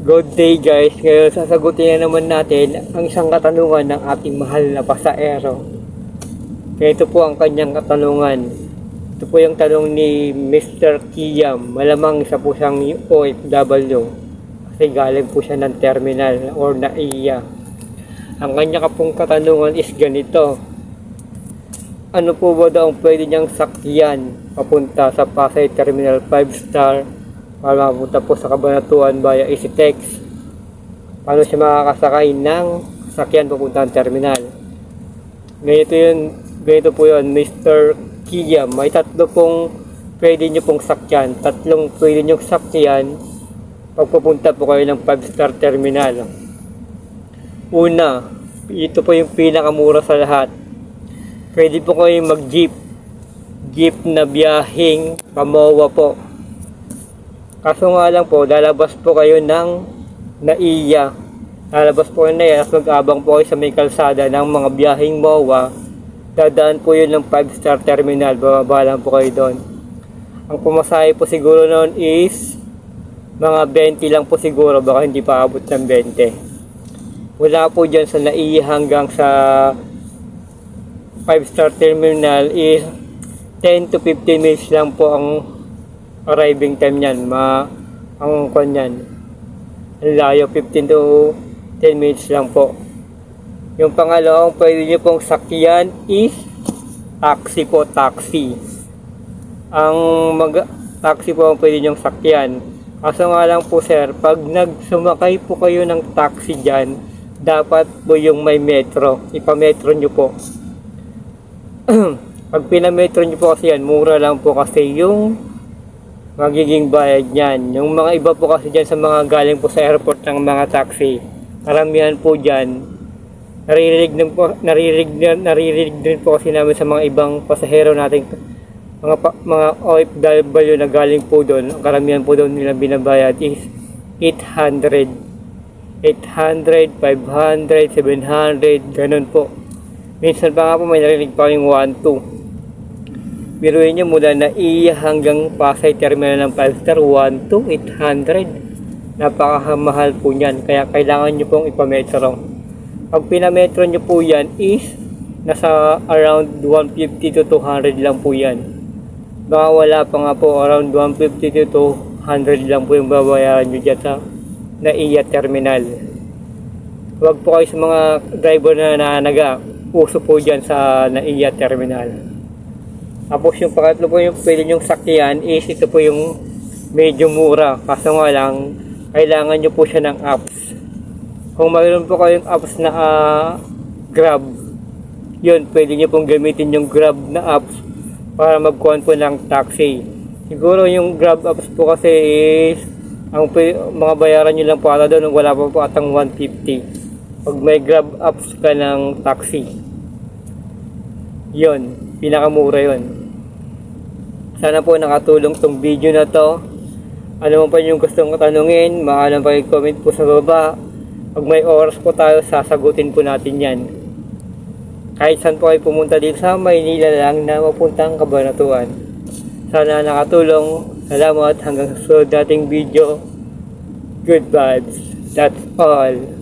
Good day guys, ngayon sasagutin na naman natin ang isang katanungan ng ating mahal na pasaero. Ito po ang kanyang katanungan. Ito po yung tanong ni Mr. Kiyam. Malamang isa po siyang OFW kasi galing po siya ng terminal or NAIA. Ang kanya pong katanungan is ganito: ano po ba daw ang pwede niyang sakyan papunta sa Pasay Terminal 5 Star para mapunta po sa Cabanatuan via EasyTex? Paano siya makakasakay ng sakyan papunta ng terminal? Ganito po yun, Mr. Kia. May tatlo pong pwede nyo pong sakyan. Tatlong pwede nyo sakyan pagpupunta po kayo ng 5 Star Terminal. Una, ito po yung pinakamura sa lahat. Pwede po kayo mag-jeep. Jeep na biyaheng Pamoa po. Kaso nga lang po, lalabas po kayo ng NAIA. Lalabas po kayo ng NAIA, mag-abang po kayo sa may kalsada ng mga biyaheng MOA. Dadaan po yun ng 5 Star Terminal, bababa lang po kayo doon. Ang pumasahe po siguro noon is mga 20 lang po siguro, baka hindi pa abot ng 20. Wala po dyan sa NAIA hanggang sa 5 Star Terminal is 10 to 15 minutes lang po ang arriving time niyan. Ang kanyan, ang layo, 15 to 10 minutes lang po. Yung pangalawang pwede nyo pong sakyan is taxi po, taxi. Taxi po ang pwede nyong sakyan. Kaso nga lang po sir, pag nagsumakay po kayo ng taxi dyan, dapat po yung may metro, ipametro nyo po. Pag pinametro nyo po kasi yan, mura lang po kasi yung magiging bayad niyan. Yung mga iba po kasi dyan sa mga galing po sa airport ng mga taxi, karamihan po dyan, naririnig din po kasi namin sa mga ibang pasahero natin, mga OFW na galing po doon. Ang karamihan po doon nilang binabayad is 800, 500, 700, ganun po. Minsan pa nga po may narinig pa yung 1-2. Biruin nyo mula NAIA hanggang Pasay Terminal ng 5 Star, 1 to 800. Napakamahal po yan, kaya kailangan nyo pong ipametro. Pag pinametro nyo po yan is nasa around 150 to 200 lang po yan. Baka wala pa nga po, around 150 to 200 lang po yung babayaran nyo dyan sa NAIA Terminal. Huwag po kayo sa mga driver na uso po dyan sa NAIA Terminal. Tapos yung pangatlo po yung pwede nyong sakyan is ito po yung medyo mura. Kaso nga lang, kailangan nyo po siya ng apps. Kung mayroon po kayong apps na Grab, yun, pwede nyo pong gamitin yung Grab na apps para magkuhan po ng taxi. Siguro yung Grab apps po kasi is ang mga bayaran nyo lang po ata doon, wala pa po atang 150 pag may Grab apps ka ng taxi. Yun, pinakamura yun. Sana po nakatulong tong video na to. Ano man pa yung gustong tanungin, maalam pa i-comment po sa baba. Pag may oras po tayo, sasagutin po natin yan. Kahit saan po kayo pumunta dito sa Maynila lang na mapuntang Cabanatuan. Sana nakatulong. Salamat, hanggang sa susunod nating video. Good vibes. That's all.